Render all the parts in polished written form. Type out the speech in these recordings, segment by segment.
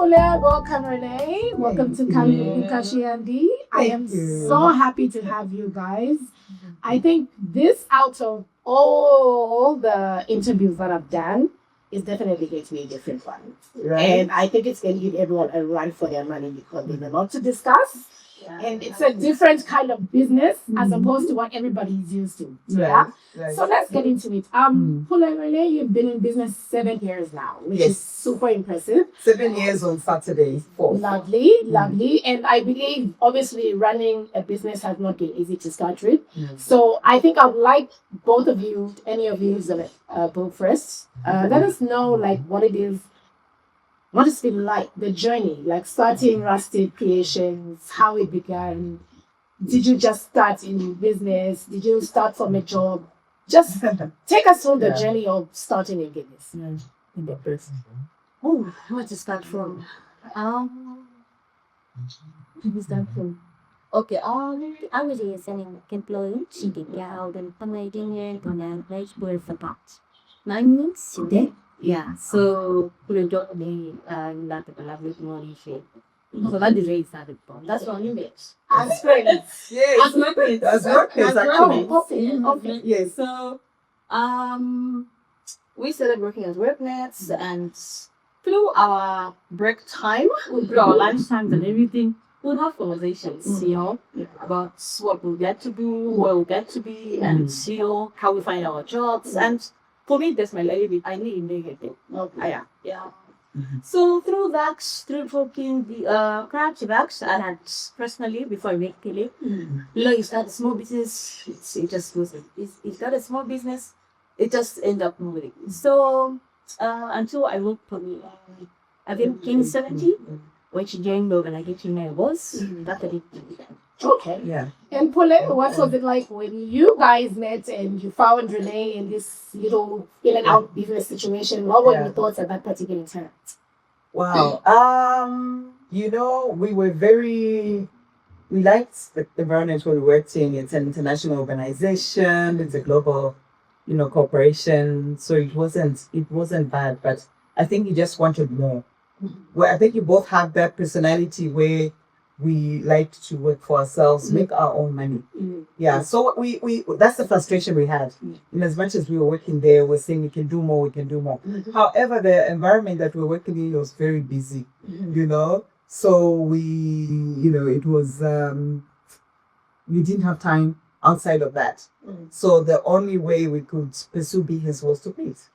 Pule, welcome Renee. Welcome to Nkani With Nkashiyandi. I am so happy to have you guys. I think this, out of all the interviews that I've done, is definitely going to be a different one. Right. And I think it's going to give everyone a run for their money because there's a lot to discuss. Yeah, and it's a different kind of business as opposed to what everybody is used to. Yeah. Right. So let's get into it. Pule and Rannie, you've been in business 7 years now, which is super impressive. 7 years on Saturday. 4. Lovely, lovely. And I believe obviously running a business has not been easy to start with. So I think I'd like both of you, any of you go first. Let us know like what it is. What has been like the journey, like starting Rusted Creations, how it began? Did you just start in business? Did you start from a job? Just take us through the journey of starting a business. In the person. Oh, where to start from? Where to start from? Okay, I was a selling employee. She did then promoting and on a place where for that. 9 months today. Yeah, so we don't need a lot of lovely money. So that is where it started from. That's what you made. As friends. Yes. As workmates. As workmates, actually. Okay. Yes. So, we started working as workmates, and through our break time, through our lunch times and everything, we'll have conversations, about what we'll get to do, where we'll get to be, and how we find our jobs. And for me, that's my life. I need it. Okay. Yeah. So through that, through talking the craft backs, I had personally before I make Pule, you start a small business. It just goes. It got a small business. It just end up moving. So until I worked for me, I think 2017, when she joined the organization I was, that's it. Okay. Yeah. And Pule, what was it like when you guys met and you found Renee in this little in and out business situation? What were your thoughts at that particular time? Wow. We liked the environment where we worked in. It's an international organization. It's a global, corporation. So it wasn't bad, but I think you just wanted more. Well, I think you both have that personality where we like to work for ourselves, make our own money. Yeah, so we that's the frustration we had. In as much as we were working there, we're saying we can do more. However, the environment that we were working in was very busy, So it was, we didn't have time outside of that. So the only way we could pursue business was to quit.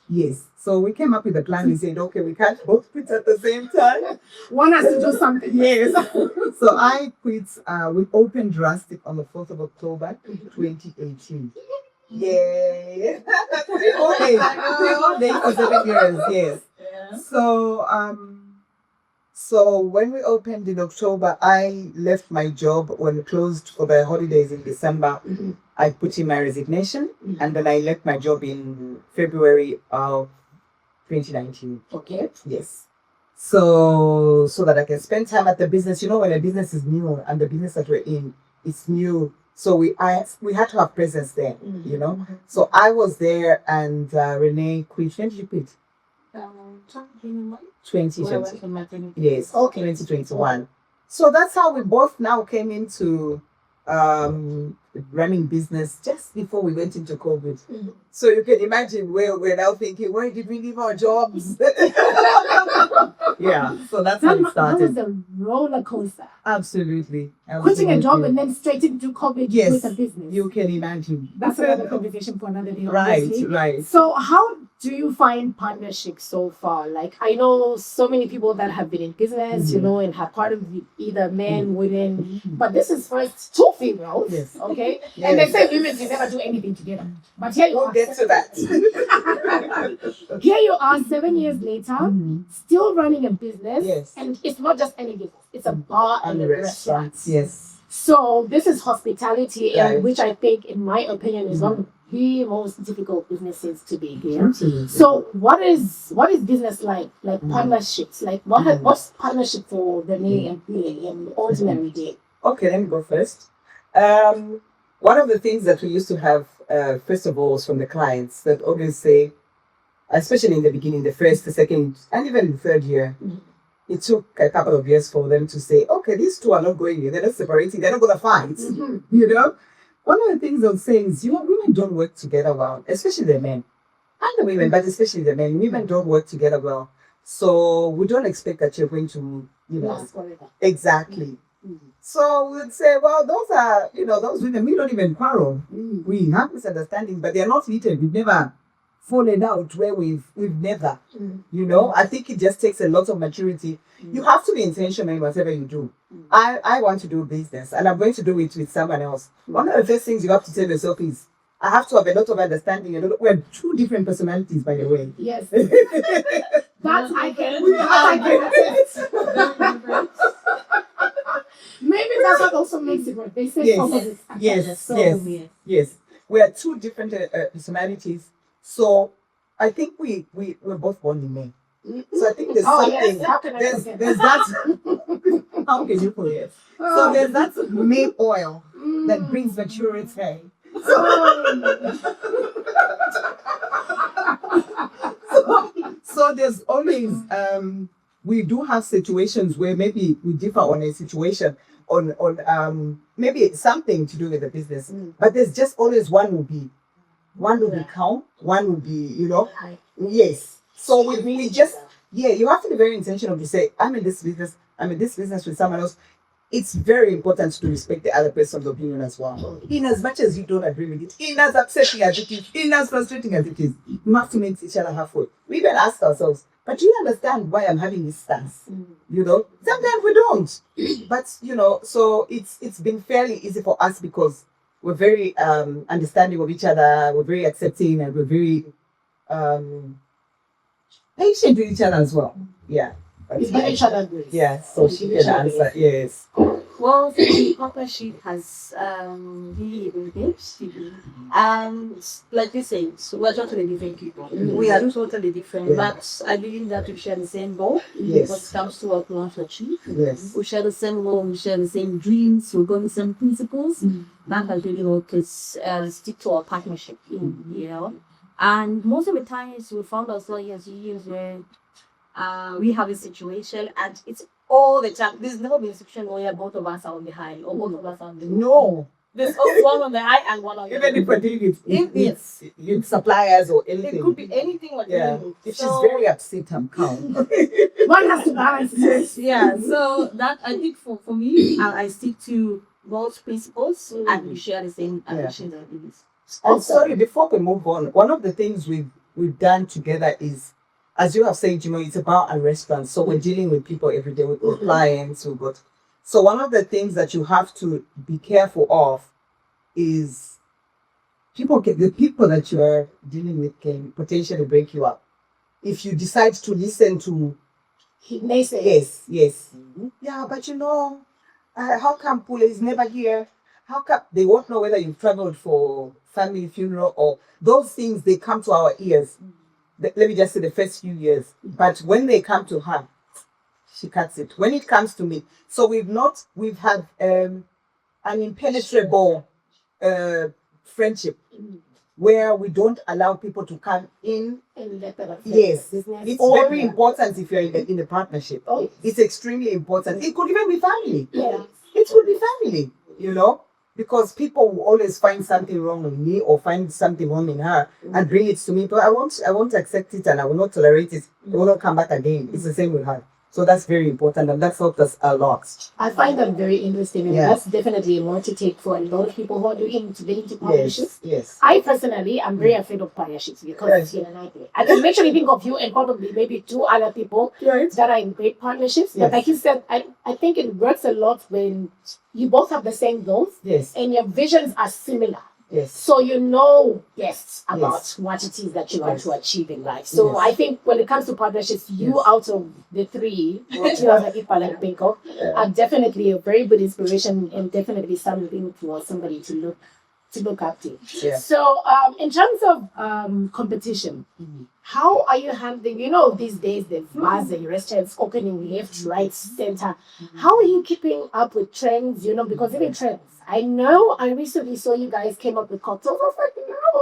Yes. So we came up with a plan. We said, okay, we can't both quit at the same time. One has to do something. Yes. So I quit. We opened Rustic on the 4th of October, 2018. Yay! We opened there for 7 years. Yes. Yeah. So when we opened in October, I left my job when we closed for the holidays in December. I put in my resignation, and then I left my job in February of 2019. Okay. Yes. So that I can spend time at the business. When a business is new and the business that we're in is new, so we had to have presence there. So I was there, and Renee quit. When did you quit? 2020. Yes. Okay. 2021. So that's how we both now came into running business just before we went into COVID. So you can imagine where we're now thinking, where did we leave our jobs? Yeah, so that's how it started. That was a roller coaster. Absolutely. Quitting a job and then straight into COVID with a business. You can imagine. That's another conversation for another day. Right. So how do you find partnerships so far? Like, I know so many people that have been in business, and have part of either men, women, but this is first 2 females. Yes. Okay. Yes. And they say women can never do anything together. But here you we'll get to that. Here you are 7 years later, still running a business. Yes. And it's not just any business, it's a bar and a restaurant. Yes. So this is hospitality, which I think, in my opinion, is one of the most difficult businesses to be in. Absolutely. So what is business like? Like partnerships? Like what's partnership for Rannie and Pule and Ordinary Day? Okay, let me go first. One of the things that we used to have, first of all, was from the clients that always say, especially in the beginning, the first, the second, and even the third year. It took a couple of years for them to say, okay, these two are not going here, they're not separating, they're not going to fight. You know? One of the things I'm saying is, women don't work together well, especially the men. And the women, but especially the men. Women don't work together well. So we don't expect that you're going to, exactly. So we'd say, well, those are, those women, we don't even quarrel. We have misunderstandings, but they're not heated. We've never fallen out where we've never, I think it just takes a lot of maturity. You have to be intentional in whatever you do. I want to do business and I'm going to do it with someone else. One of the first things you have to tell yourself is, I have to have a lot of understanding. We're two different personalities, by the way. Yes. I get. Maybe that's what also makes it work. They say yes. We are two different personalities. So I think we're both born in May. So I think there's something. Yes. How can I forget? There's that. How can you forget? So there's that May oil that brings maturity. So there's always we do have situations where maybe we differ on a situation on maybe it's something to do with the business, but there's just always one will be calm, one will be yes. So we just you have to be very intentional to say, I'm in this business with someone else. It's very important to respect the other person's opinion as well. In as much as you don't agree with it, in as upsetting as it is, in as frustrating as it is, you have to make each other halfway. We even ask ourselves, but do you understand why I'm having this stance? Sometimes we don't. But so it's been fairly easy for us because we're very understanding of each other, we're very accepting, and we're very patient with each other as well. Yeah. We give each other grace. Yeah, so she can answer. Yes. Well, the partnership has really engaged, and like they say, so we're totally different people. We are totally different, but I believe that we share the same goal. Yes. When it comes to what we want to achieve. Yes. We share the same goal. We share the same dreams. We go with the same principles. That has really worked. Stick to our partnership. And most of the times we found ourselves years where we have a situation and it's all the time. There's never been a situation where both of us are on the high or both of us are on the low. No. There's always one on the high and one on the low. Even if we're doing it's suppliers or anything. It could be anything like that. If she's very upset, I'm calm. One has to balance it. Yeah, so that I think for me, I stick to both principles and we share the same ambitions and beliefs. I'm sorry, before we move on, one of the things we've done together is, as you have said, it's about a restaurant. So we're dealing with people every day, with clients, so one of the things that you have to be careful of is the people that you are dealing with can potentially break you up. If you decide to listen to naysayers. Yes. Yeah, but how come Pule is never here? How come they won't know whether you've traveled for family funeral or those things? They come to our ears. Let me just say the first few years. But when they come to her, she cuts it. When it comes to me, so we've had an impenetrable friendship where we don't allow people to come in. Yes, it's very important if you're in a partnership. It's extremely important. It could even be family. Yeah. It could be family, because people will always find something wrong with me or find something wrong in her and bring it to me. But I won't accept it and I will not tolerate it. It will not come back again. It's the same with her. So that's very important and that's helped us a lot. I find that very interesting and that's definitely more to take for a lot of people who are looking to get into partnerships. Yes. I personally am very afraid of partnerships because I can literally think of you and probably maybe two other people that are in great partnerships. But like you said, I think it works a lot when you both have the same goals and your visions are similar. Yes. So about what it is that you want to achieve in life. So I think when it comes to partnerships, you out of the three, what you as a like Pinko, are definitely a very good inspiration and definitely something for somebody to look up to. Yeah. So in terms of competition, how are you handling, these days the bars and restaurants opening left, right, center. How are you keeping up with trends, because even trends, I know I recently saw you guys came up with cocktails. I was like,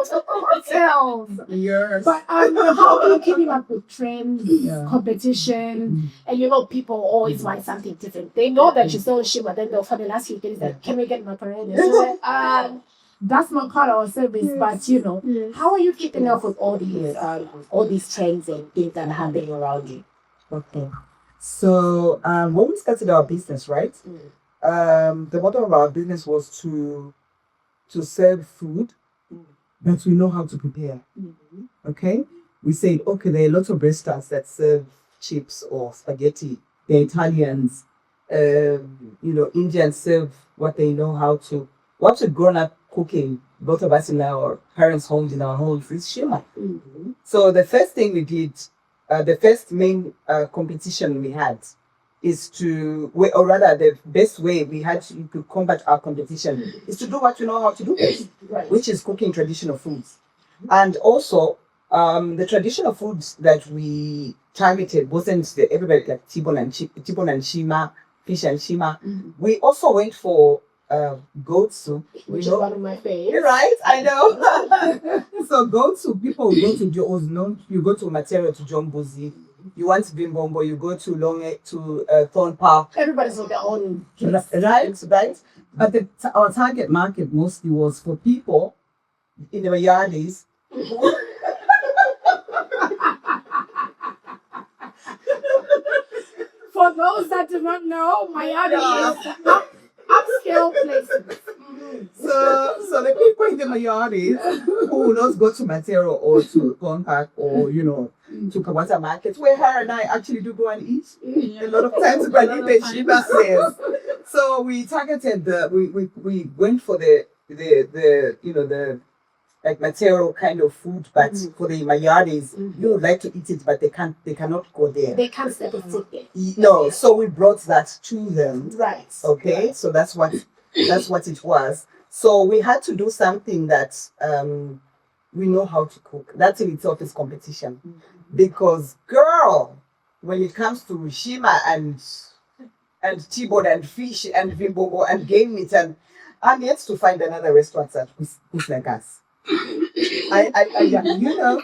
hotels. Yes. But how are you keeping up with trends, Yeah. competition, and people always want something different. They know that you sell shit, but then they'll come and ask you things like, "Can we get macaroni?" So that's my kind of service. But how are you keeping up with all these trends and things that are happening around you? Okay. So when we started our business, right? The motto of our business was to serve food that we know how to prepare. Okay? We said, okay, there are lots of restaurants that serve chips or spaghetti. The Italians, Indians serve what they know how to. What we've grown up cooking, both of us in our parents' homes, in our homes, is shima. So the first thing we did, the first main competition we had is the best way we had to combat our competition is to do what we know how to do best, which is cooking traditional foods. And also, the traditional foods that we targeted wasn't everybody like Tibon and Shima, fish and Shima. We also went for goat soup, which is one of my favorites. Right, I know. So goat soup, people go to you go to Material to Jombozi. You want Bimbombo, you go to Thorn Park. Everybody's on their own. Right. But our target market mostly was for people in the Mayardis. For those that do not know, Mayadi is upscale places. So the people in the Mayardis who will not go to Material or to Thorn Park or to Kawata markets, where her and I actually do go and eat. A lot of times we eat the Shiba sales. So we targeted we went for the like Material kind of food, but for the Mayardis, you would like to eat it, but they cannot go there. They can't step it. No, so we brought that to them. Right. Okay, so that's what it was. So we had to do something that we know how to cook. That in itself is competition. Because girl, when it comes to Shima and T-bone and fish and Vimbogo and game meat, and I'm yet to find another restaurant that who's like us.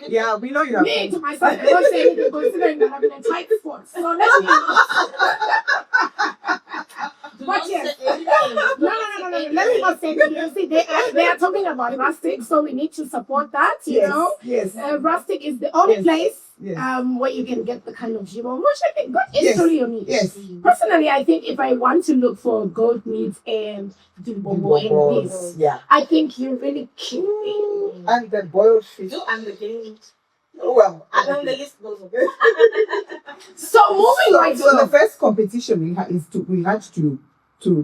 Yeah, we know you have. Me to myself, I don't say anything considering that I'm in a tight spot. So let me. But yes, no. Let me not say that. You see, they are talking about rustic, so we need to support that. Yes. Rustic is the only place where you can get the kind of jibon, which I think good history on it. Yes. Personally, I think if I want to look for goat meat and jibon in this, I think you're really killing. And the boiled fish. And the game. Well, And then the list goes on. So moving right so the first competition we had to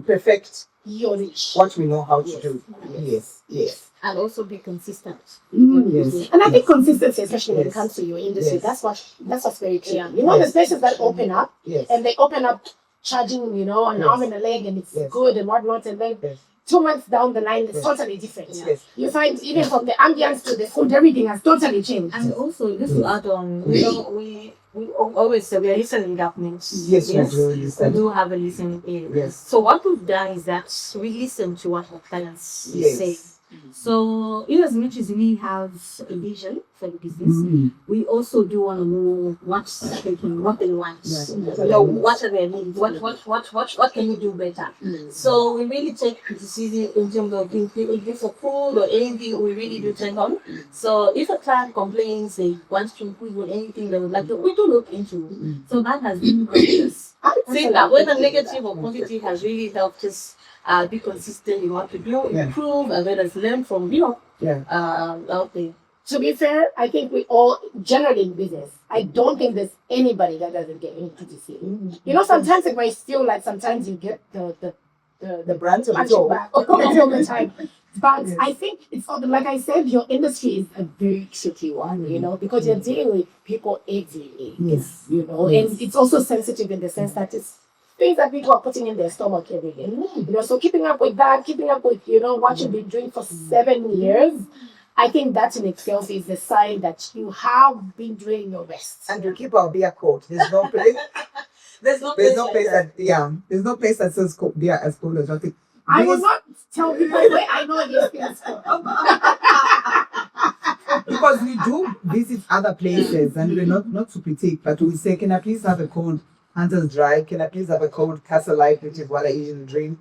perfect your dish. What we know how to do. Yes. And also be consistent. Yes. And I think consistency, especially when it comes to your industry, that's what's very key. The places that open up and they open up charging, an arm and a leg and it's good and whatnot, and then 2 months down the line, it's totally different. Yes. You find even from the ambience to the food, everything has totally changed. And also, just to add on, we always say we are listening governments. Yes, we do have a listening ear. Yes. So what we've done is that we listen to what our clients say. So, in as much as we have a vision for the business, we also do want to know what they want. What are their needs? What can you do better? So we really take criticism in terms of if it's a food or anything, we really do take on. So if a client complains they want to improve on anything they would like to, we do look into. So that has been great. Saying that whether negative or positive has really helped us be consistent in what to do, improve, as well as learn from out there. To be fair, I think we all, generally in business, I don't think there's anybody that doesn't get any criticism. Sometimes it might feel like sometimes you get the brand back all the time. But I think it's like I said, your industry is a very tricky one, because you're dealing with people every day. Yes. And it's also sensitive in the sense that it's things that people are putting in their stomach every day. So keeping up with that, keeping up with, what you've been doing for 7 years, I think that in itself is a sign that you have been doing your best. And you keep our beer cold. There's no place. There's no place that says beer as cold as nothing. I will not tell people where I know these things from. other places, and we're not to critique, but we say, can I please have a cold Hunter's Dry? Can I please have a cold Castle Light, which is what I usually drink?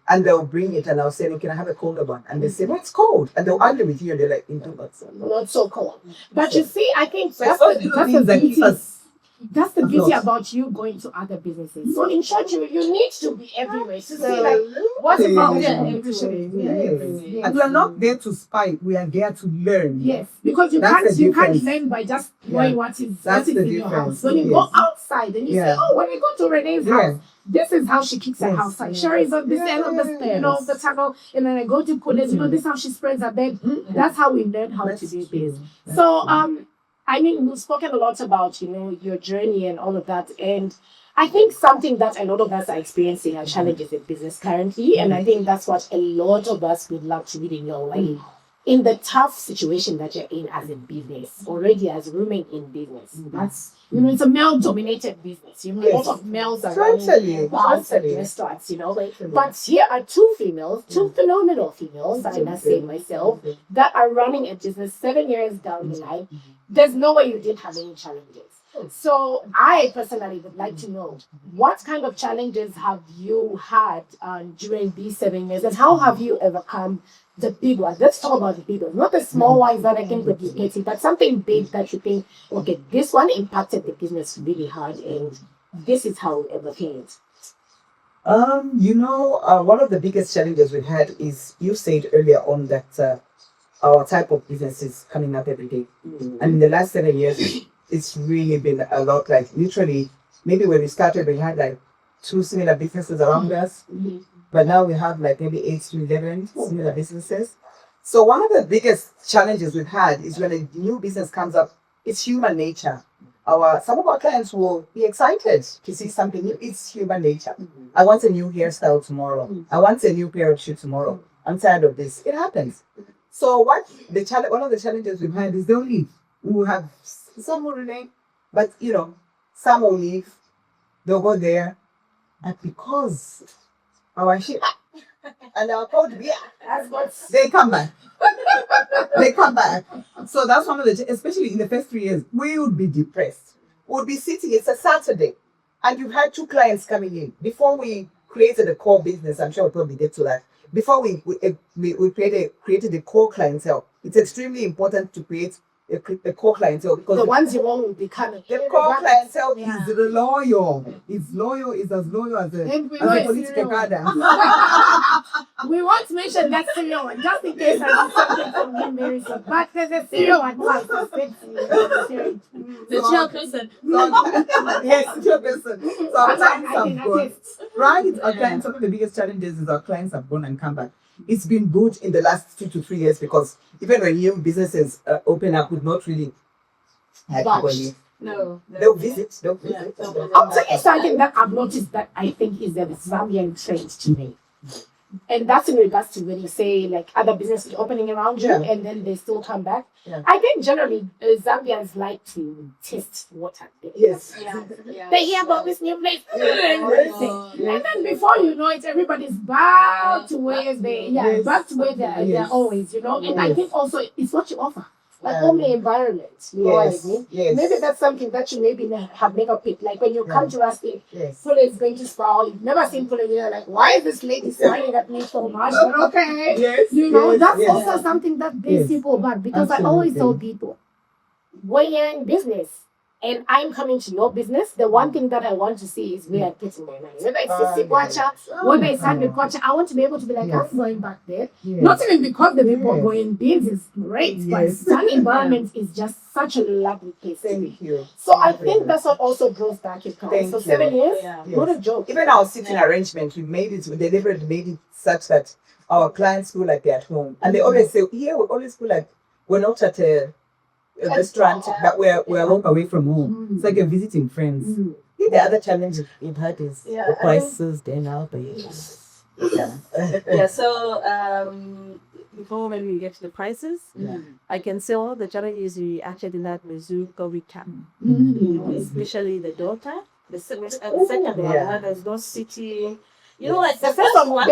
And they'll bring it, and I'll say, can I have a colder one? And they say, well, it's cold. And they'll argue with you, and they're like, not so cold. But you see, I think that's the beauty. That's the beauty about you going to other businesses. So in short, you need to be everywhere to see like what about And we are not there to spy, we are there to learn. Yes, because you can't learn by just knowing what is in your house. When you go outside and you say, oh, when we go to Renee's house, this is how she keeps her house. Like Sherry's on this end of the tunnel, and then I go to Pule's, this is how she spreads her bed. That's how we learn how to do this. So I mean, we've spoken a lot about, your journey and all of that. And I think something that a lot of us are experiencing are challenges in business currently. And I think that's what a lot of us would love to read in your way. In the tough situation that you're in as a business, already as women in business. That's, it's a male-dominated business. A lot of males are running bars and restaurants, But here are two phenomenal females, I must say myself, that are running a business 7 years down the line. There's no way you didn't have any challenges. So I personally would like to know, what kind of challenges have you had during these 7 years, and how have you overcome the big ones? Let's talk about the big ones, not the small ones that I can replicate, but something big that you think, okay, this one impacted the business really hard, and this is how we overcame it. One of the biggest challenges we've had is, you said earlier on that our type of business is coming up every day. And in the last 7 years, it's really been a lot. Like literally, maybe when we started, we had like 2 similar businesses around us. But now we have like maybe 8 to 11 similar businesses. So one of the biggest challenges we've had is when a new business comes up, it's human nature. Some of our clients will be excited to see something new. It's human nature. I want a new hairstyle tomorrow. I want a new pair of shoes tomorrow. I'm tired of this. It happens. So one of the challenges we've had is they'll leave. We will have some will remain, but some will leave. They'll go there, and because our ship and our code beer, they come back. They come back. So that's one of the, especially in the first 3 years, we would be depressed. We'll be sitting. It's a Saturday, and you've had 2 clients coming in. Before we created a core business, I'm sure we'll probably get to that. Before we created a core clientele, it's extremely important to create a core clientele, because the ones you want will be coming. The core clientele is loyal. It's loyal. Is as loyal as a political cadre. We want to mention that serial one, just in case I need something from you, Mary. But there's a serial one. The chairperson. Yes, the chairperson. So our clients have gone. Right? Our clients, some of the biggest challenges is our clients have gone and come back. It's been good in the last 2 to 3 years, because even when new businesses open up, we've not really had people leave. No. They'll visit. I'll tell you something that I've noticed that I think is the Zambian trend today. And that's in regards to when you say like other businesses opening around you and then they still come back. Yeah. I think generally Zambians like to test water. Yes. They hear about this new place. And then before you know it, everybody's back to where they're always, And I think also it's what you offer. Like only environment, what I mean? Yes. Maybe that's something that you maybe have never picked. Like when you come to us, Pule is going to sprawl. You've never seen Pule, you're like, why is this lady smiling at me so much? But okay. That's also something that brings people back. Because I always tell people, when you're in business and I'm coming to your business, the one thing that I want to see is where I'm putting my money. Whether it's Sisi Kwacha, whether it's Sunday Kwacha, I want to be able to be like, I'm going back there. Not even because the people are going, beans is great, but Sun environment is just such a lovely place. Thank you. So I think that's what also grows back in company. So 7 years, not a joke. Even our sitting arrangement, we deliberately made it such that our clients feel like they're at home. And they always say, we always feel like we're not at a restaurant, but we're a walk away from home. It's like you're visiting friends. The other challenge we've had is the prices, then now, So before maybe we get to the prices, I can say all the challenges we actually had with Zuko recap, especially the daughter. The second one, there's no city. You know, like The first one was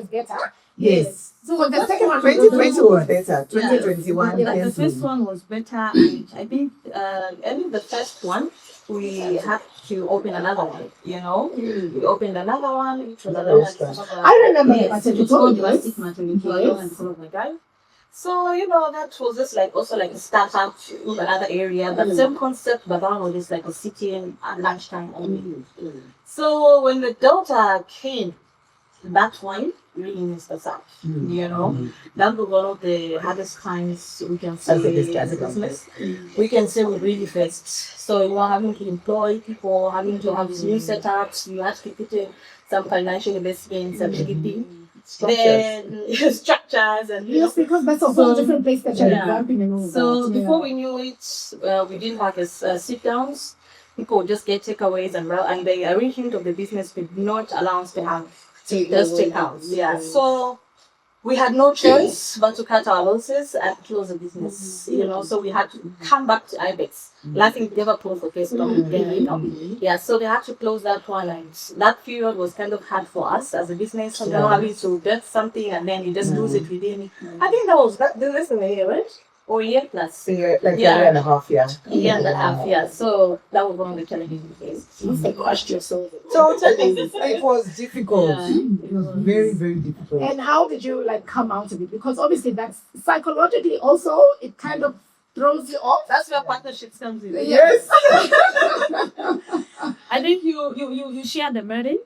better. Yes. So the second one 2020 was better. 2021. Like the first one was better, and I think the first one we had to open another one. You know, we opened another one. It was I remember the yes, it maternity was called right? Domestic Maternity and some of my guys. So that was just like also like a startup in another area, but same concept, but that was just like a sitting at lunchtime only. So when the daughter came, that one really missed us out. That was one of the hardest times we can say as a business. We can say we really faced. So you are having to employ people, having to have new setups, you have to put in some financial investments, some structures and yes, because that's also a different place that you're developing and all so that. before we knew it, we didn't like sit downs. People would just get takeaways and the arrangement of the business did not allow us to have just takeouts. Yeah. So we had no choice but to cut our losses and close the business. So we had to come back to IBEX. Nothing ever closed the case. Yeah, so they had to close that one, and that period was kind of hard for us as a business. So having to get something and then you just lose it within. I think that was less than a year, right? Or a year plus. A year and a half, yeah. A year and a half, yeah. So that was one of the challenges we faced. You say, gosh, you're so Totally. It was difficult. Yeah. It was very, very difficult. And how did you come out of it? Because obviously that's psychologically also it kind of throws you off. That's where partnerships comes in. Yes. I think you share the burden.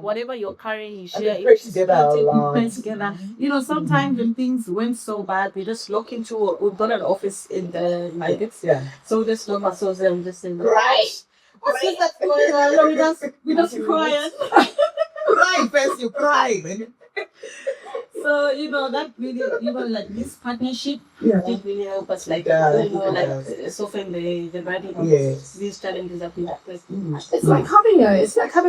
Whatever you're carrying, you share And pray together a You lot. pray together. Sometimes when things went so bad, we just look into we've got an office in the markets. Yeah. So we just look ourselves there and just say, Right. what's that going on? No, we just crying. Cry first, you cry. Man. So that really like this partnership did really help us soften the burden of these challenges that we have faced. It's like having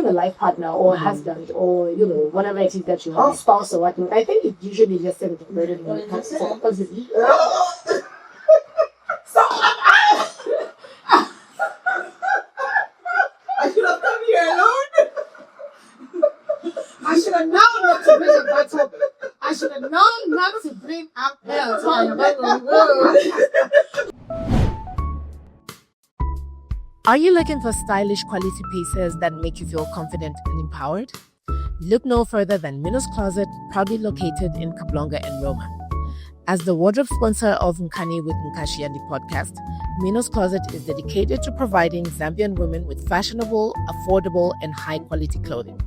a life partner or a husband or whatever it is that you have, a spouse or whatnot. I think it usually just sends the burden when it comes to I should have come here alone. I should have known not to bring up that topic. I should have known not to bring up that topic. Are you looking for stylish quality pieces that make you feel confident and empowered? Look no further than Minos Closet, proudly located in Kablonga and Roma. As the wardrobe sponsor of Nkani With Nkashiyandi podcast, Minos Closet is dedicated to providing Zambian women with fashionable, affordable, and high-quality clothing.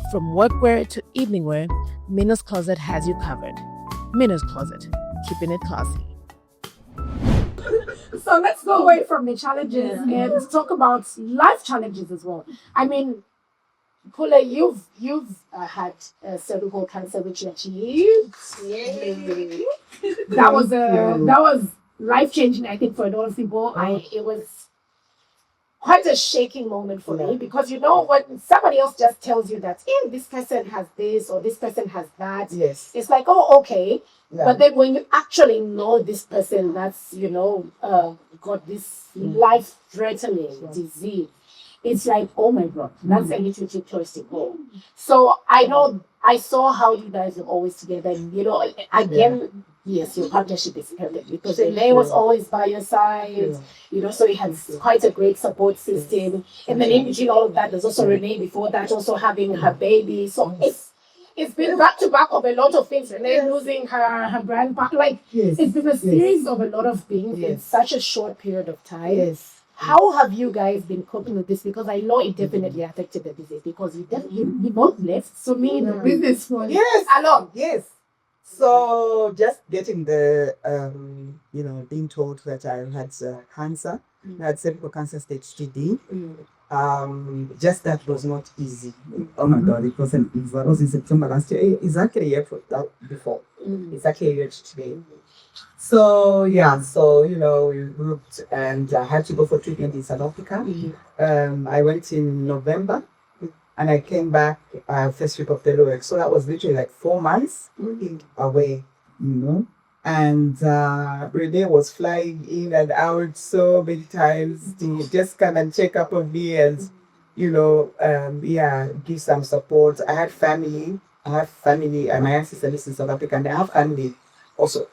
From workwear to evening wear, Minos Closet has you covered. Minos Closet, keeping it classy. So let's go away from the challenges and talk about life challenges as well. I mean, Pule, you've had cervical cancer, which you achieved. Yay. That was life changing. I think for a lot of people, it was quite a shaking moment for me because when somebody else just tells you that this person has this or this person has that, it's like, oh, okay. Yeah. But then when you actually know this person that's got this life-threatening disease, it's like, oh my God, that's a little too close to home. So I saw how you guys are always together. And, again, yes, your partnership is perfect because Renee was always by your side. So you had quite a great support system. And then in between all of that, there's also Renee before that, also having her baby. So it's been back to back of a lot of things. Renee losing her grandpa. It's been a series of a lot of things in such a short period of time. Yes. How have you guys been coping with this? Because I know it definitely affected the business because you both left. So me in the business was alone. Yes. So just getting the being told that I had cancer, I had cervical cancer stage 3D. Just that was not easy. Oh my God, it wasn't easy. That was in September last year. Exactly a year before. Exactly a year today. So we grouped and I had to go for treatment in South Africa. I went in November and I came back first week of February. So that was literally like 4 months away, And Renee was flying in and out so many times to just come and check up on me and give some support. I have family, and my sister lives in South Africa, and I have family also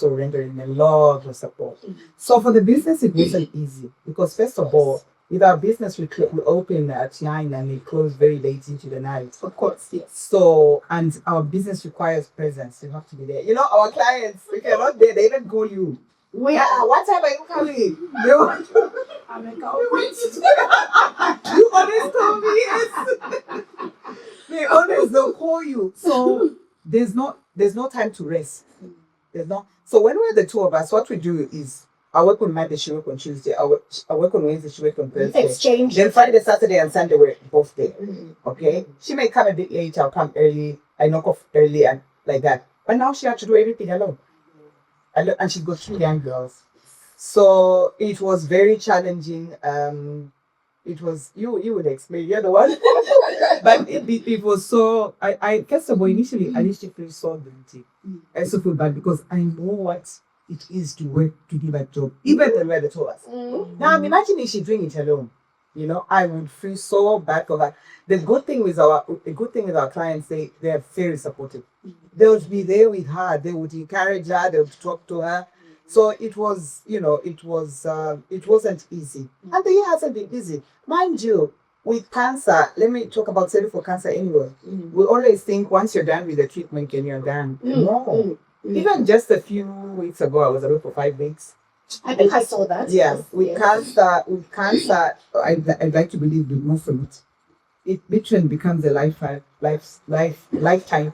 rendering a lot of support. So for the business, it wasn't easy because first of all, with our business, we open at 9 and we close very late into the night. Of course, yes. So, and our business requires presence. You have to be there. Our clients, if you're not there, they even call you. What time are you coming? They want you. I'm like, You always call me. Yes. They always don't call you. So there's no time to rest. So when we're the two of us, what we do is I work on Monday, she work on Tuesday. I work on Wednesday, she work on Thursday. Exchange. Then Friday, Saturday, and Sunday we're both there. Okay? She may come a bit late, I'll come early. I knock off early and like that. But now she had to do everything alone. And she got 3 young girls. So it was very challenging. It was you would explain, you're the one. But it was so I first of all initially feel so guilty. I also feel bad because I know what it is to work to give a job, even the way they told us. Now I'm imagining she's doing it alone. I would feel so bad for her. The good thing with our clients, they are very supportive. They would be there with her. They would encourage her. They would talk to her. So it was, it wasn't easy. And the year hasn't been easy. Mind you, with cancer, let me talk about saving for cancer anyway. We always think once you're done with the treatment, then you're done. No. Even just a few weeks ago, I was away for 5 weeks. I think I saw that. Yeah, with cancer, I'd like to believe we move from it. It literally becomes a lifetime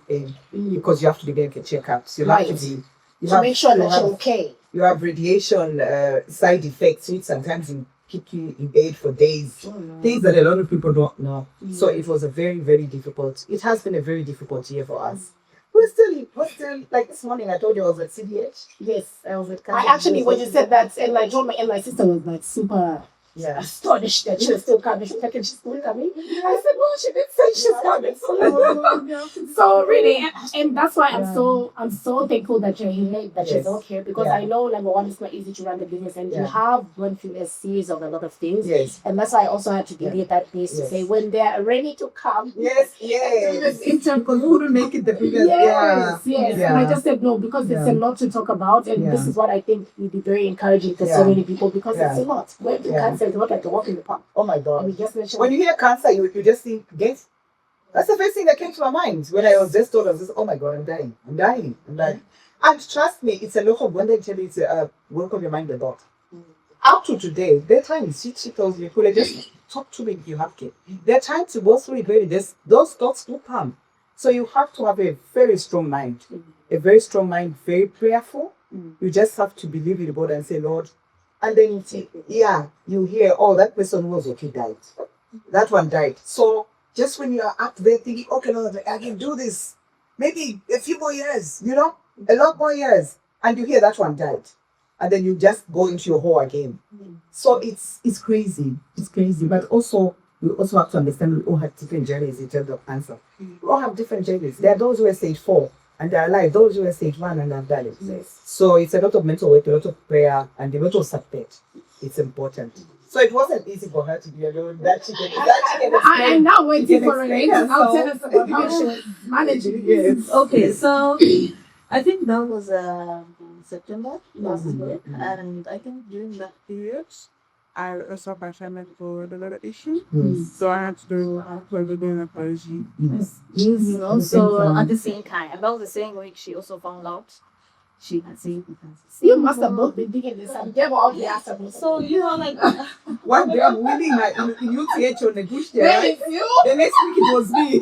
thing because you have to be getting checkups. You have to make sure that you're okay. You have radiation side effects, which sometimes keep you in bed for days. Things that a lot of people don't know. So it was a very, very difficult. It has been a very difficult year for us. We're still like this morning. I told you I was at CDH. Yes, I was at. I actually, when you said that, and my sister was like super astonished that she was still coming. She's like, she's still coming. I said, well, she did say she's coming. So really, and that's why I'm so thankful that you're here, that you're all here, because I know number one, it's not easy to run the business, and you have gone through a series of a lot of things. Yes. And that's why I also had to give you that place to say when they're ready to come. Yes. Because we couldn't make it the previous. Yes. And I just said no because it's a lot to talk about, and this is what I think would be very encouraging to so many people because it's a lot. When you cancer, it's not like a walk in the park. Oh my God. And we just mentioned when you hear cancer, you just think death. That's the first thing that came to my mind when I was just told, I was just, oh my God, I'm dying. And trust me, it's a lot of when they tell you it's work of your mind a lot. Up to today, there are times she tells me, Pule, just talk to me if you have to. There are times to go through it very, those thoughts do come. So you have to have a very strong mind. A very strong mind, very prayerful. You just have to believe in God and say, Lord. And then you hear, oh, that person was okay, died. That one died. So just when you are up there thinking, okay, Lord, I can do this. Maybe a few more years, a lot more years. And you hear that one died. And then you just go into your hole again. So it's crazy. It's crazy. But also, we also have to understand we all have different journeys in terms of cancer. We all have different journeys. There are those who are stage 4 and they're alive. Those who are stage 1 and have died. Yes. So it's a lot of mental work, a lot of prayer, and a lot of support. It's important. So it wasn't easy for her to be alone. I'm now waiting for Renee. I'll tell us about how she was managing. Yes. Okay, so I think that was September last year, and I think during that period, I also have assignment for the other issue. So I had to do an apology. Yes. Also at the same time, about the same week, she also found out she had seen cancer. You must have both been digging this and gave all the answers. So like one day I'm winning my UTH on the bush there. The next week it was me.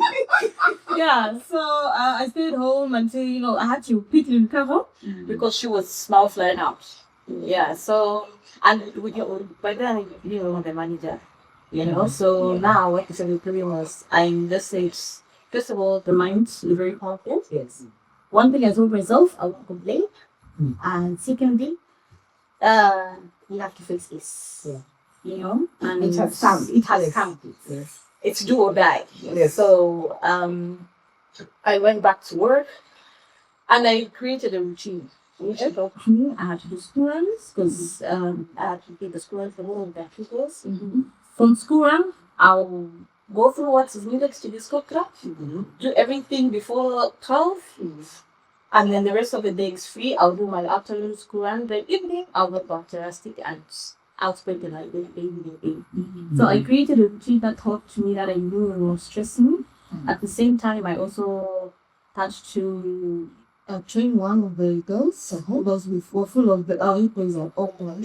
So I stayed home until I had to quickly recover because she was mouth flaring out. So and by then the manager, So now what the problem was, I'm just say first of all the mind's very confident. Yes. One thing I told myself, I won't complain. And secondly, you have to face this. And it has come. Yes. It's do or die. Yes. So I went back to work and I created a routine. Which helped me. I had to do school runs because I had to do the school run for all of their pupils. From school run, I'll go through what is needed to be school club, do everything before 12, and then the rest of the day is free. I'll do my afternoon school, and the evening I'll go back to Rustic and I'll spend the night with baby. So I created a routine that helped me that I knew it was stressing me. At the same time, I also touched to train one of the girls who was with full of the employees of Auckland.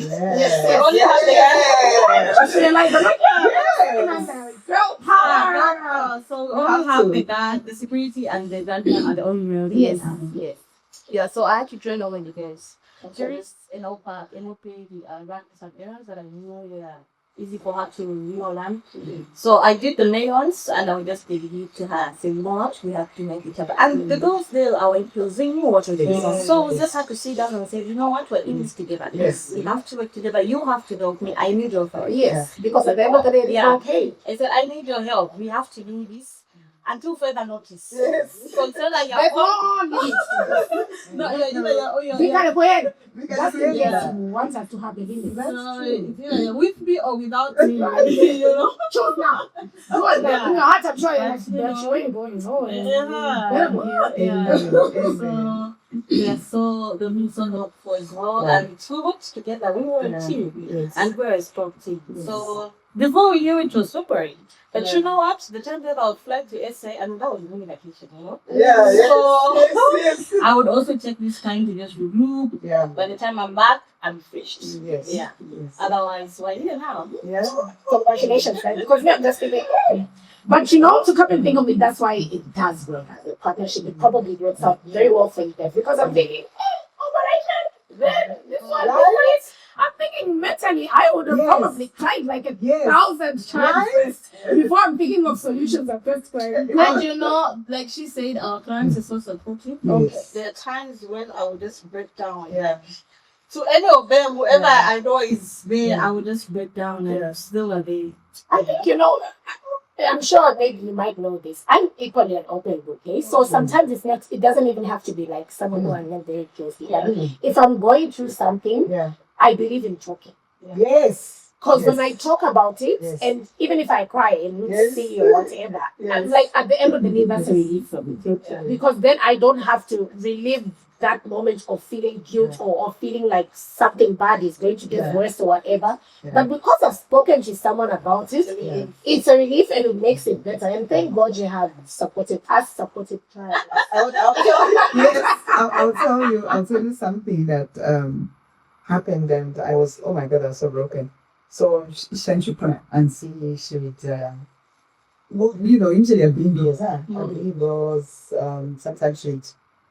Girl power. So we all have the guard, the security, and the grandma are the only Yes. Yeah, so I had to train all of the girls. Tourists in Opa, in Opa, ran some areas that I knew were easy for her to learn. So I did the nails and I would just dedicate to her. Say, you know what, we have to make it happen. And the girls there are imposing what we're doing. So we just have to sit down and say, you know what, we're in this together. Yes. We have to work together. You have to help me. I need your help. Yes, because at the end of the day, it's okay. I said, I need your help. We have to do this. Until further notice. Yes. Consider That's your all need. We gotta go ahead. That's the Yeah. yes. We want us to have a limit. with me or without me, you know. Choose now. Go on then. You know, I have to show you that you ain't going So the mission up for as well, and we worked together. We were a team, and we're a strong team. So before we knew it was super. But you know what? The time that I would fly to SA, and that was really vacation, you know? So I would also take this time to just review. Yeah. By the time I'm back, I'm finished. Yes. Yeah. Yes. Otherwise, why here now? Yeah. Congratulations, right? Because we are just giving. But you know, to come and think of it, that's why it does work as a partnership. It probably works out very well for you guys. Because I'm thinking, operation, then this one, I'm thinking mentally, I would have probably cried like 1,000 times before I'm thinking of solutions at first time. And you know, like she said, our clients are so supportive. Yes. There are times when I would just break down. Yeah. To any of them, whoever I know is there, I would just break down and still are there. I think, you know, I'm sure maybe you might know this. I'm equally an open book, okay? So sometimes it doesn't even have to be like someone who I know very closely. Like, if I'm going through something, I believe in talking. Yes. Because when I talk about it, and even if I cry and not see or whatever, I'm like, at the end of the day, that's a relief for me. Because then I don't have to relive that moment of feeling guilt or feeling like something bad is going to get worse or whatever. But because I've spoken to someone about it, it's a relief and it makes it better. And thank God you have supported us, clients. I'll tell you something that happened, and I was, oh my God, I was so broken. So she pray and see she would, well, you know, usually a big girls, sometimes she'd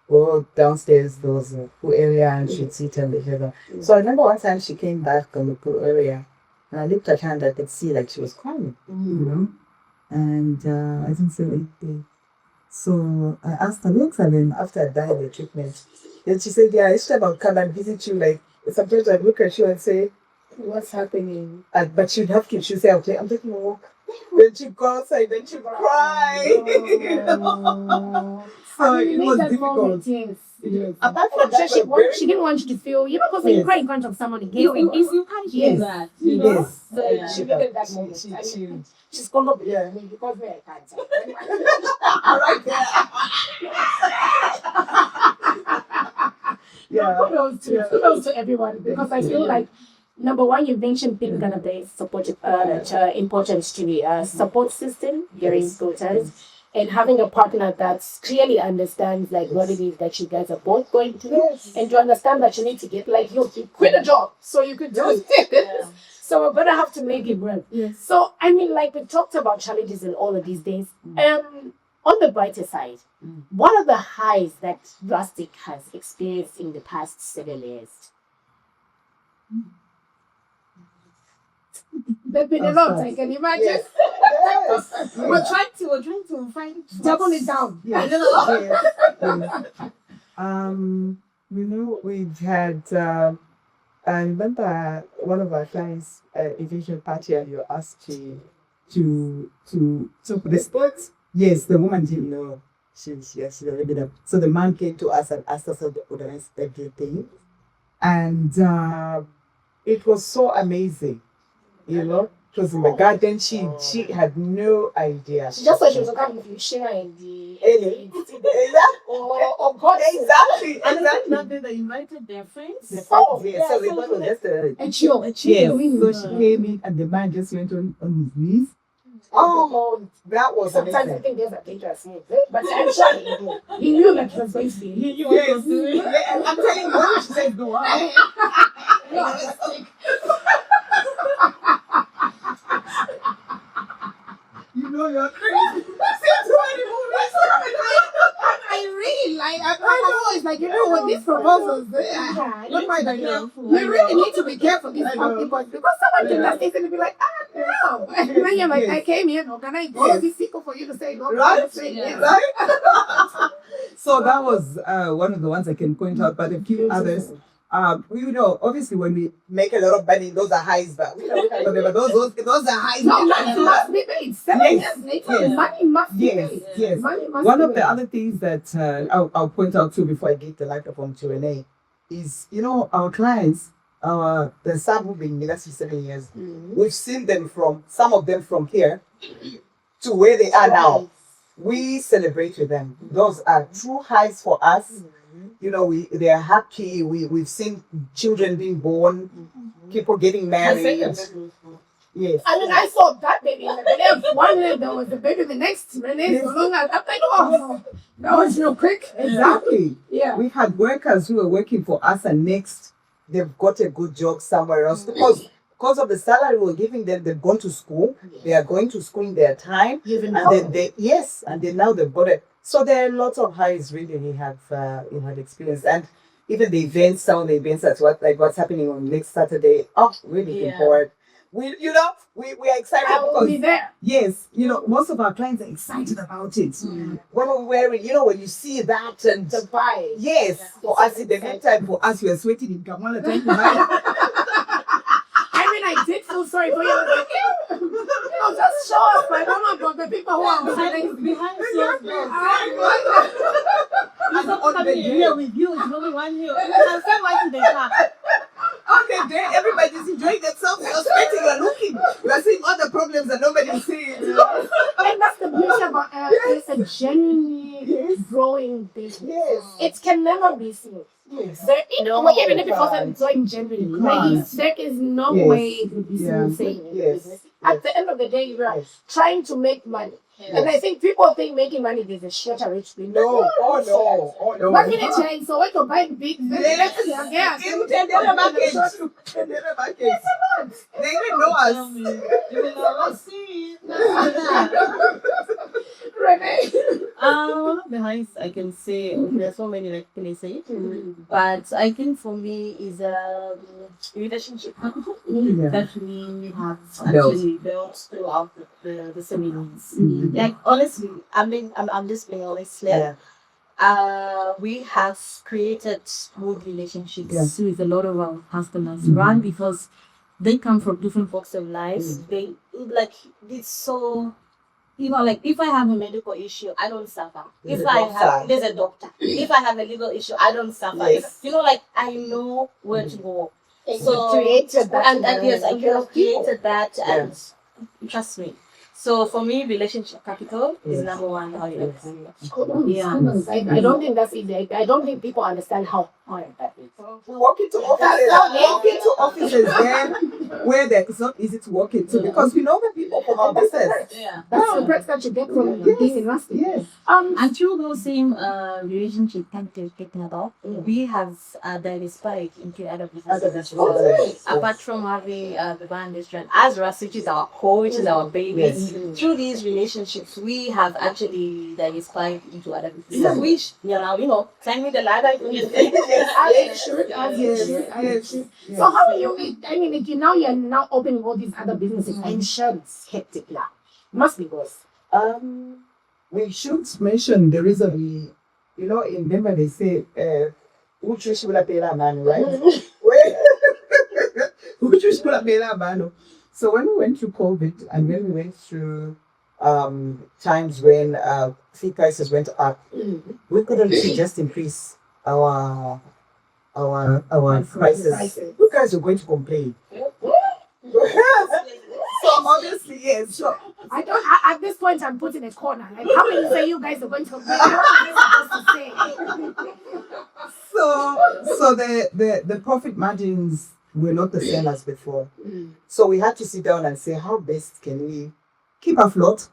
go downstairs, there was a pool area, and she'd sit and behave. So I remember one time she came back on the pool area, and I looked at her and I could see like she was crying, you know, and I didn't say anything. So I asked her, next time after I died the treatment, then she said, yeah, it's about come and visit you. Like sometimes I'd look at you and say, what's happening? But she'd have kids. She'd say, okay, I'm taking a walk. Then she'd go outside, then she'd cry. So it was difficult. Yes. Apart from that, she didn't want you to feel, you know, because when you cry in front of someone, you can't hear that. You know? Yes. So she looked at that moment. She's called up because we're cancer. Kudos to everyone, because I feel like, number one, you mentioned being gonna be supportive, importance to the support system during good times, and having a partner that clearly understands like what it is that you guys are both going through, and to understand that you need to get like you quit a job so you could do it. So we're gonna have to make it work. So I mean, like we talked about challenges in all of these days. On the brighter side, what are the highs that Rustic has experienced in the past 7 years? There's been a lot, I can imagine. Yes. We're trying to find double it down. You know, we've had. I remember one of our clients, evasion party, and you asked to the sports. Yes, the woman didn't know. She already been up. So the man came to us and asked us to organize everything, and it was so amazing. You know, It was in the garden. She had no idea. She just thought she was coming with share in the or God. Exactly. And that day they invited their friends. Yes, Oh, so yeah, they thought it was just a chill. yes. So she came in and the man just went on his knees. Oh, That was sometimes I amazing. think there's a dangerous move, but I'm sure he knew that it was going to be. He knew what he was doing. Yeah, I'm telling you, what she said, go on. You know you're crazy. Too many movies. I really like. I'm always like, you know what, these proposals. I don't mind that. You really need to be careful these people because someone can just easily be like, no. And then you're like, I came here, no, can I go this sequel for you to say no? Right? Yes. Right? So that was one of the ones I can point out, but a few others. You know, obviously when we make a lot of money, those are highs, but whatever, those are highs. No, money must be paid. 7 years later, Yes. money must be paid. Yes. Money must One be of the paid. other things that I'll point out too before I give the microphone to Renee is, you know, our clients, the some who've been in university 7 years, we've seen them some of them from here to where they are now. We celebrate with them. Those are true highs for us. You know, they are happy. We've seen children being born, people getting married. Yes. I mean, I saw that baby in the belly of one leg. There was a baby the next. Renee so long. I'm like, oh, that was real quick. Exactly. Yeah. We've had workers who are working for us, and next they've got a good job somewhere else because of the salary we're giving them. They've gone to school. They are going to school in their time, and then now they've got it. So there are lots of highs really we have experienced, and even the events, some of the events that's what's happening on next Saturday. Oh, really looking forward. We are excited I will be because there. yes, you know, most of our clients are excited about it. When we're wearing, you know, when you see that and The vibe. yes, for us in the meantime, for us we are sweating in Kamala. Thank you. I mean, I did feel sorry for you. I was like, you know, just show us my mama, but the people who are Behind closed doors. I'm on the Here with you, it's only one here. You can say why in the car. okay, then everybody's enjoying themselves. You're sweating, you're looking, you're seeing all the problems that nobody's seeing. And that's the beauty about it's a genuinely growing business. Yes. It can never be smooth. Yes. Even if it wasn't going genuinely, right? There is no way it would be smooth sailing in Yes. business. At the end of the day, we are Yes. trying to make money. And I think people think making money is a shit rich thing. No, oh no. What can it change? So we can buy big Yes. yeah. They even know us. You will always see. Renee. One of the highs I can say, there's so many like can I say it, but I think for me is a relationship that we have actually built throughout the 7 years. Like honestly, I'm just being honest. Like, we have created good relationships with a lot of our customers, one because they come from different walks of life. They like it's so. You know, like if I have a medical issue, I don't suffer. There's a doctor. If I have a legal issue, I don't suffer. Yes. You know, like I know where to go. So created that. And yes, I have created that, and trust me. So for me, relationship capital is number one. Yeah. I don't think that's easy. I don't think people understand how hard that is. We walk into offices there where it's not easy to walk into because we know the people from our business. Yeah. That's the perks that you get from being in Rusty. Yes. And through those same relationship we have diversified into other businesses. Apart from having the brand restaurant, as Ras, which is our core, which is our baby, through these relationships, we have actually diversified into other businesses. Which, climb the ladder. So how are you? I mean, if you're now opening all these other businesses, I'm sure it's hectic now. Must be worse. We should mention the reason in Denver they say man, right? So when we went through COVID and when we went through times when feed prices went up, we couldn't just increase our prices. You guys are going to complain. So obviously, yes. So, I don't. At this point, I'm put in a corner. Like, how many say you guys are going to? What am I supposed to say? so the profit margins were not the same as before. So we had to sit down and say, how best can we keep afloat?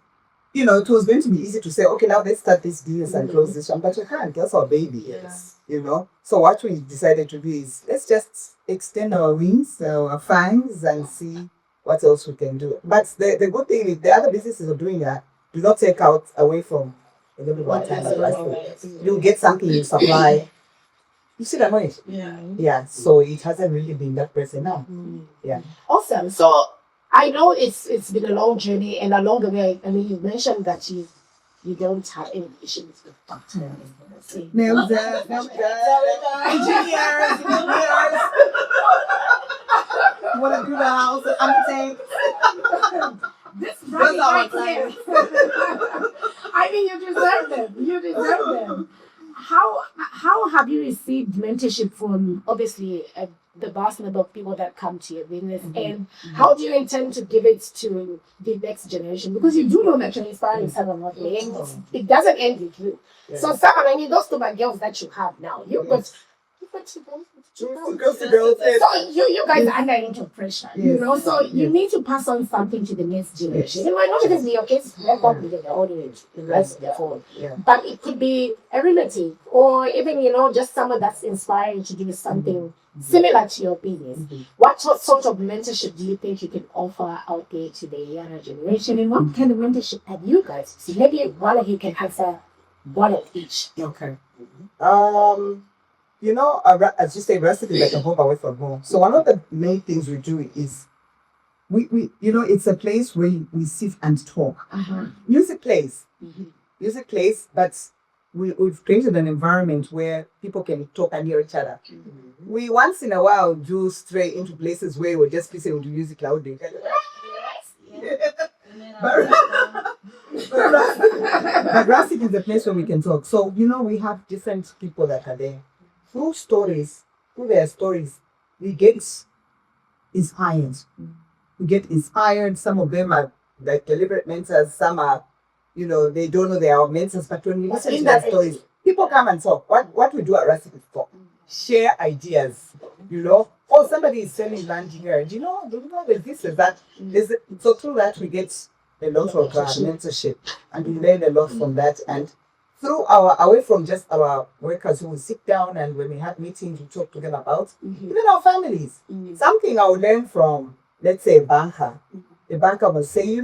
You know, it was going to be easy to say, okay, now let's start this business and close this one, but you can't. That's our baby. Yes. You know. So what we decided to do is let's just extend our wings, our fangs, and see what else we can do. But the good thing is the other businesses are doing that. Do not take out away from a little one time of plastic. You get something you supply. You see that noise? Yeah. So it hasn't really been that person now. Yeah. Awesome. So I know it's been a long journey, and along the way, I mean, you mentioned that you don't have any issues with doctors. Nails there, engineers. Want to do the house? I'm saying. This brother right here. I mean, you deserve them. You deserve them. How have you received mentorship from obviously the vast number of people that come to your business, and how do you intend to give it to the next generation? Because you do know that you're inspiring someone, not me, and it doesn't end with you. So, someone, I mean, those two my girls that you have now, you got Girls to girls. so you guys are under into pressure, you know. So you need to pass on something to the next generation. It might not even be your kids, not with the audience, the rest of the phone. But it could be a relative, or even just someone that's inspiring to do something similar to your business. What sort of mentorship do you think you can offer out there to the younger generation, and what kind of mentorship have you guys seen? Maybe one of you can answer one of each. Okay. As you say, recipe like a home away from home. So one of the main things we do is we it's a place where we sit and talk. Music plays, but we've created an environment where people can talk and hear each other. We once in a while do stray into places where we're just listening to music loudly. But Racing is a place where we can talk. So we have different people that are there. Through their stories, we get inspired. Some of them are like deliberate mentors. Some are, they don't know they are mentors. But when we listen to their stories, people come and talk. What we do at Racing is talk, share ideas. Oh, somebody is selling land here. There's this, there's that. So through that, we get a lot of mentorship, and we learn a lot from that. And through away from just our workers who will sit down, and when we have meetings, we talk to them about even our families. Something I will learn from, let's say, a banker. The banker will say,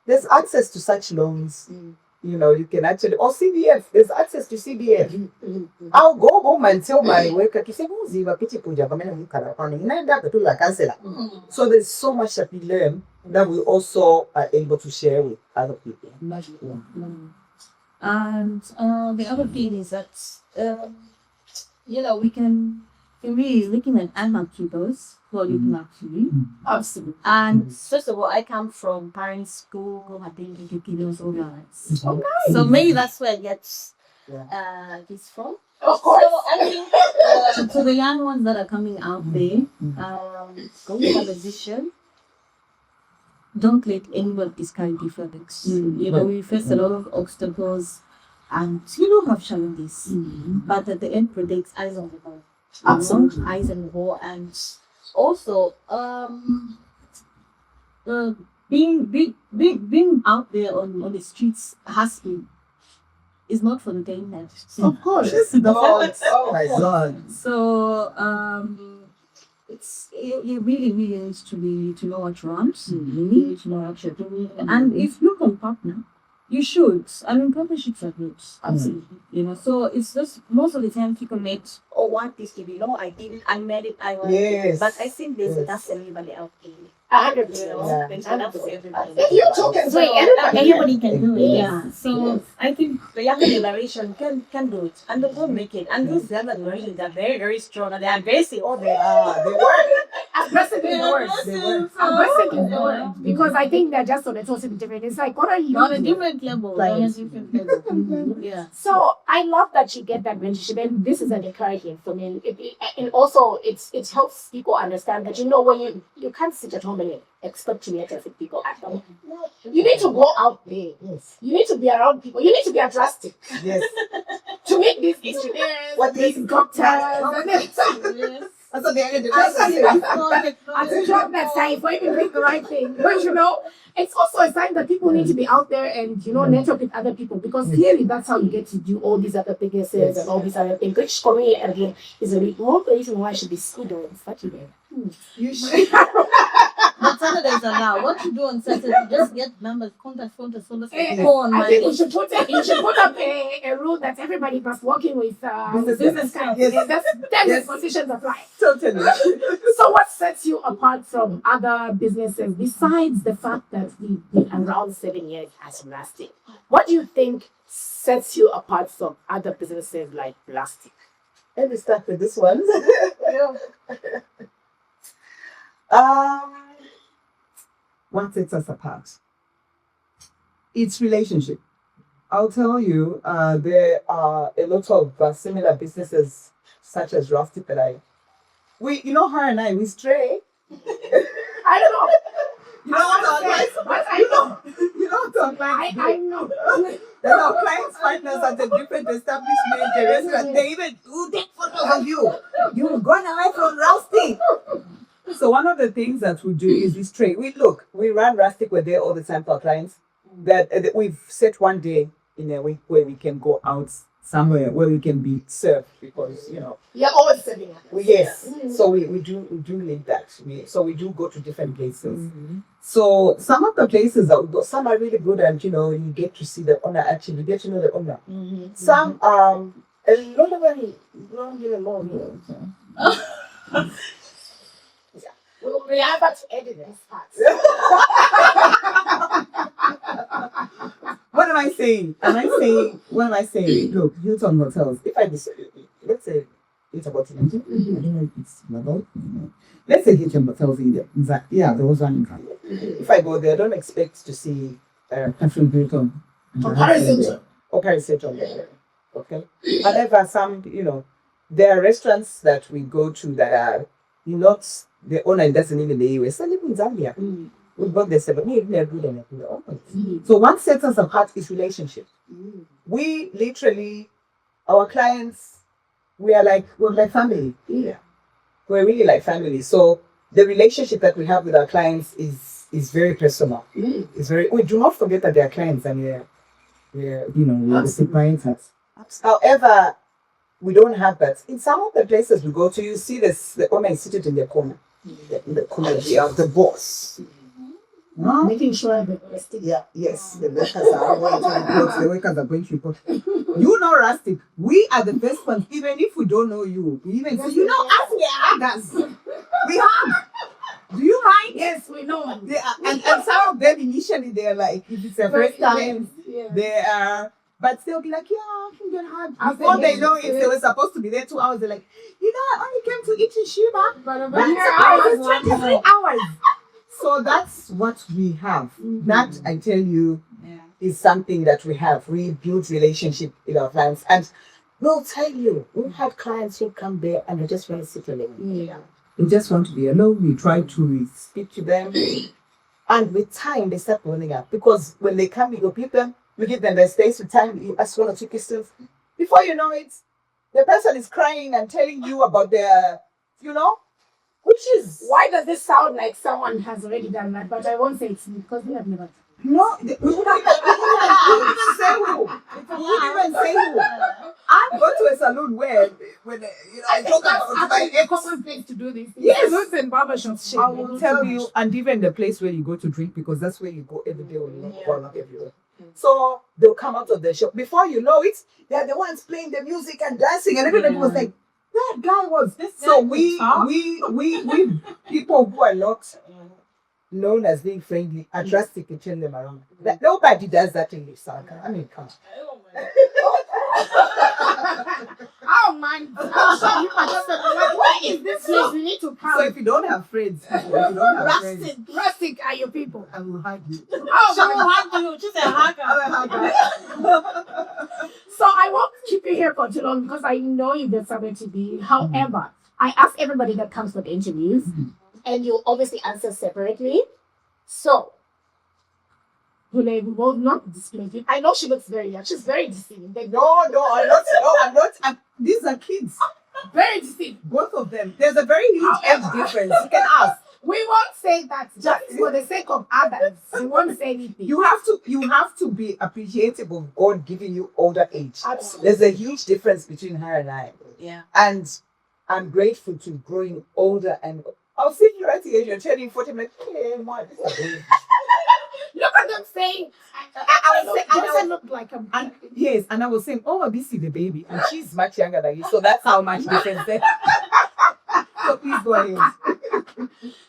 there's access to such loans. You can actually, or CDF, there's access to CDF. I'll go home and tell my worker, so there's so much that we learn that we also are able to share with other people. And the other thing is that we can unmark those who are looking up to you. Absolutely. And first of all, I come from parents' school. I think those organized. Okay. So maybe that's where I get this from. Of course. So I think to the young ones that are coming out there, go have a vision. Don't let anyone discourage you from this. We face a lot of obstacles, and have challenges. But at the end, predicts eyes on the ball. Absolutely. Eyes on the ball, and also being out there on the streets is not for the faint. Of course. Oh my God. So it really needs to know what you want. You need to know what you're doing. And if you can partner, you should. I mean, partnerships are good. Absolutely. So it's just most of the time people make, want this to be, I didn't, I made it, I want it. But I think that's everybody out there. 100%. That's everybody. If you talk and say Everybody can do it. Yeah. So I think the younger generation can do it, and they will make it. And those younger generations are very, very strong, and they are basically all they are. They work. aggressive is the word. Aggressive is the word. Because I think they're just on a totally different. It's like, what are you On a doing? different level. Right. On a different level. Yeah. So I love that you get that mentorship, and this is an encouragement for me. And also, it helps people understand that when you can't sit at home and expect to meet every people at home. You need to go out there. Yes. You need to be around people. You need to be drastic Yes. to meet these engineers, What these doctors, and Yes. That's what the end of the at the job that time for even doing the right thing. But it's also a sign that people need to be out there and network with other people, because clearly that's how you get to do all these other businesses and all these other things. Which for me again is a more reason why I should be skilled on Saturday. You should. But Saturdays are now. What you do on Saturday, just get numbers, contact, go on I my think you should put up a rule that everybody must work in with business cards. Yes. That's Yes. positions apply. Totally. So what sets you apart from other businesses besides the fact that we've been around 7 years as Plastic? What do you think sets you apart from other businesses like Plastic? Let me start with this one. What sets us apart? It's relationship. I'll tell you, there are a lot of similar businesses such as Rusty, but her and I, we stray. I don't know. You know what our clients? But I know. You know what our clients? I know. Then our clients find us at a different establishment, a restaurant. They even take photos of you. You've gone away from Rusty. So one of the things that we do is we stray. We run Rustic. We're there all the time for our clients. That we've set one day in a week where we can go out somewhere where we can be served, because You're always serving us. yes. So we do need that. We do go to different places. So some of the places some are really good, and you get to see the owner. Actually, you get to know the owner. Some a lot of them don't get along. We'll be able to edit this part. What am I saying? What am I saying? Look, Hilton Hotels. If I decide, let's say it's about I don't know if it's about. Let's say Hilton Hotels in there. Yeah, there was one in Ghana. if I go there, I don't expect to see Catherine Hilton. Paris Hilton there. Okay. However, some there are restaurants that we go to that are not the owner doesn't live in the US. I live in Zambia. We got the 7 years, they're good and everything. So what sets us apart is relationship. We literally, our clients, we're like family. Yeah. We're really like family. So the relationship that we have with our clients is very personal. It's we do not forget that they are clients, and we're the clients. However, we don't have that. In some of the places we go to, you see the owner is seated in the corner. In the corner, the boss. Making sure that we're still. Yes, the workers are going to report. The workers are going to report. You know, Rustic, we are the best ones, even if we don't know you. We even say, us, we are others. We hug. Do you mind? Yes, we know. They are, and some of them initially, they're like, if it's their first time, they are. But they'll be like, yeah, I can get hard. Before they know it, they were supposed to be there 2 hours. They're like, I only came to eat in Shiba. But it's 23 hours. So that's what we have. That, I tell you, is something that we have. We build relationship with our clients. And we'll tell you, we've had clients who come there and they just want to sit alone. They just want to be alone. We try to speak to them. And with time, they start warming up. Because when they come, we go pick them. We give them their space with time. You ask 1 or 2 questions. Before you know it, the person is crying and telling you about their, which is... Why does this sound like someone has already done that? But I won't say it's me, because we have never. No, we wouldn't even say who. We wouldn't even say who. I go to a salon where, when I talk about my common place to do this. Yes. Salons and barbershops. I will tell you, and even the place where you go to drink, because that's where you go every day when you go out everywhere. So they'll come out of the shop. Before you know it, they're the ones playing the music and dancing, and everybody was like, that guy was this. So we people who are not known as being friendly are drastic and turn them around. But nobody does that in this South. I mean, come on. Oh man! I'm sure you is this place? We need to come. So if you don't have friends, Rustic are your people. I will hug you. Oh, She will hug you. She's a hugger. so I won't keep you here for too long because I know you've got somewhere to be. However, I ask everybody that comes for the interviews, and you'll obviously answer separately. So, Pule, we will not display you. I know she looks very young. She's very deceiving. They're No, I'm not. No, I'm not. These are kids. very deceiving. Both of them. There's a very huge age difference. You can ask. We won't say that just for the sake of others. We won't say anything. You have to be appreciative of God giving you older age. Absolutely. There's a huge difference between her and I. Yeah. And I'm grateful to growing older and I'll see you at the age you're turning 40. I'm like, hey, man, this is amazing. Look at them saying, I don't look like a And yes, and I was saying, oh, this is the baby, and she's much younger than you, so that's how much difference there. So please go ahead.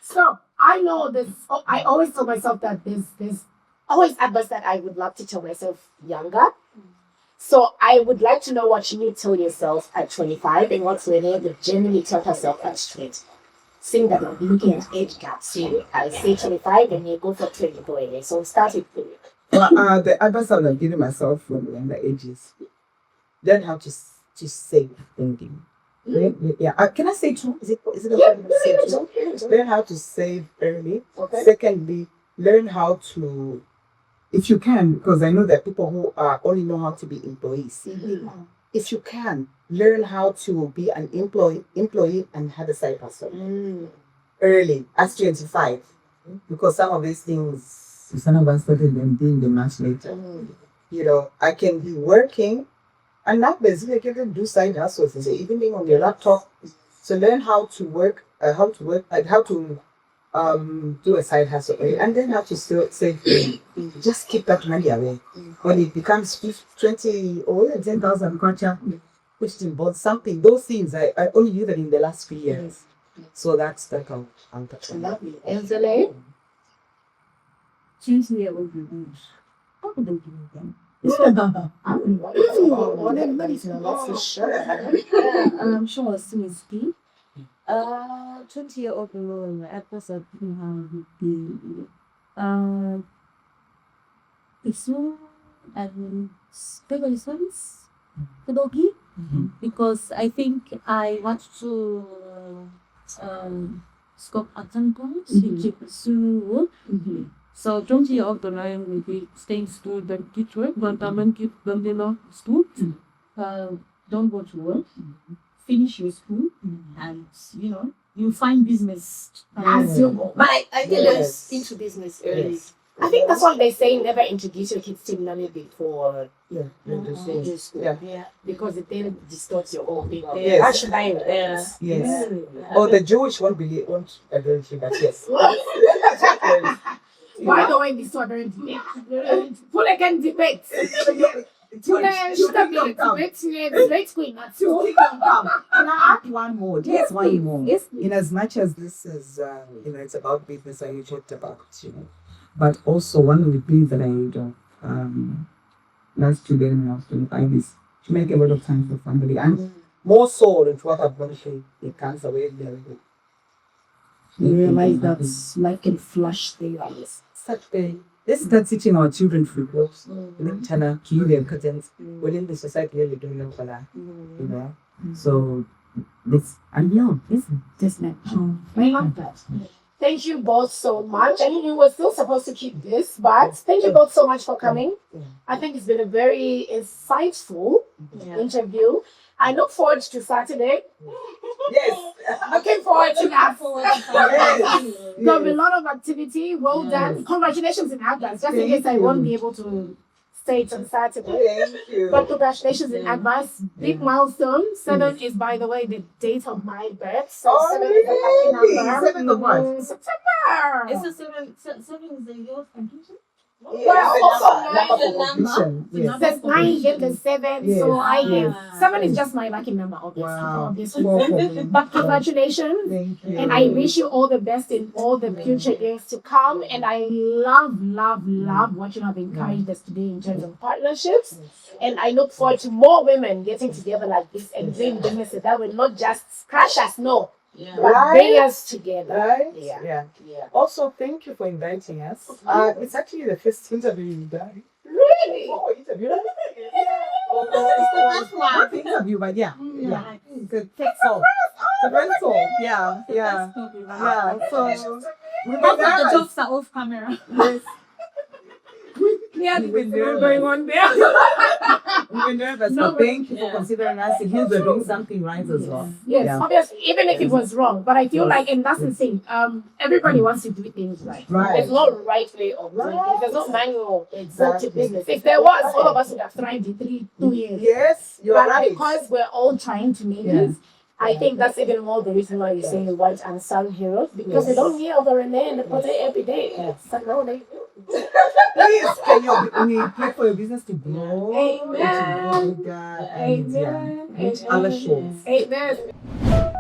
So I know this. I always tell myself that there's always advice that I would love to tell myself younger. So I would like to know what you need to tell yourself at 25 and what Renee would genuinely tell herself at 20. Seeing that I'm looking at age gaps here, I say 25 and you go for 20. So start with you. Well, the advice I would give myself from younger ages, learn how to save thinking. Yeah. Can I say two? Is it okay to say two? Learn how to save early. Okay. Secondly, learn how to, if you can, because I know that people who only know how to be employees. If you can, learn how to be an employee and have a side hustle early, as 25. Because some of these things, some of us started them doing them much later. You know, I can be working and not basically you can do side hustles in the evening on your laptop. So learn how to work, how to do a side hustle, and then how to still save. Just keep that money away. When it becomes 20 or 10,000 kwacha, put it in bonds, something. Those things I only knew that in the last few years. So that's that how I'm touching. Lovely. Enzele? 20-year-old reviews. How would they do them? I'm sure as soon as speak. 20-year-old woman at first I didn't have the Isu and Spegoli service the doggy because I think I want to scope attendance Isu. So 20-year-old line will be staying school then get work, but I mean keep them school. Don't go to work. Finish your school and you find business. But I think there's into business early. Yes. I think that's why they say never introduce your kids to money before school. Yeah. Because it then distorts your whole thing. Yes. Why should I? Yes. Or the Jewish won't agree with you, but yes. Why don't we distort their debate? Pule can debate. Pule should have been debate queen. Can I add one more? Yes, one more. Yes. In as much as this is, it's about business, you talked about, but also one of the things that I do last 2 days when I was 25 is to make a lot of time for family, and more so than what I've gone through in cancer where you realize that life can flush through us. Let's start teaching our children free groups. To you, their cousins, within the society, we don't know for that. So this, and this just like, I love that. Thank you both so much. I mean, we were still supposed to keep this, but thank you both so much for coming. I think it's been a very insightful interview. I look forward to Saturday. Yes. Looking forward to that. There'll be a lot of activity. Well done. Congratulations in advance. Just in case I won't be able to stay on Saturday. Thank you. But congratulations in advance. Big milestone. 7 is, by the way, the date of my birth. So 7 is a lucky number. 7 of what? September. It's a seven is the year of completion. There's 9 get the 7, so 7 is just my lucky number, obviously. Wow. But congratulations, Thank you. and I wish you all the best in all the future years to come. And I love what you have encouraged us today in terms of partnerships. And I look forward to more women getting together like this and doing businesses that will not just crush us, no. bring us together. Right? Yeah. Also, thank you for inviting us. It's actually the first interview you've done. Really? Oh, interview? That's why. Interview, but yeah. The text off. The rental. Yeah. So, we Half of the jokes are off camera. Yes. Yeah, We've been nervous. going on there. We've been nervous, but thank you for considering us. It means we're doing something right as well. Yes, Yeah. obviously, even if it was wrong, but I feel like, and that's the thing, everybody wants to do things right. Right. There's no right way of doing it. There's no manual Exactly. to business. If there was, all of us would have thrived in 2 years. Yes, you're But right. because we're all trying to make it, I think that's even more the reason why you say white unsung heroes, because they don't hear over and there and they put it every day. So no, they do. Please, we pray for your business to grow. Amen. To grow, God, and Amen. reach other shores. Amen.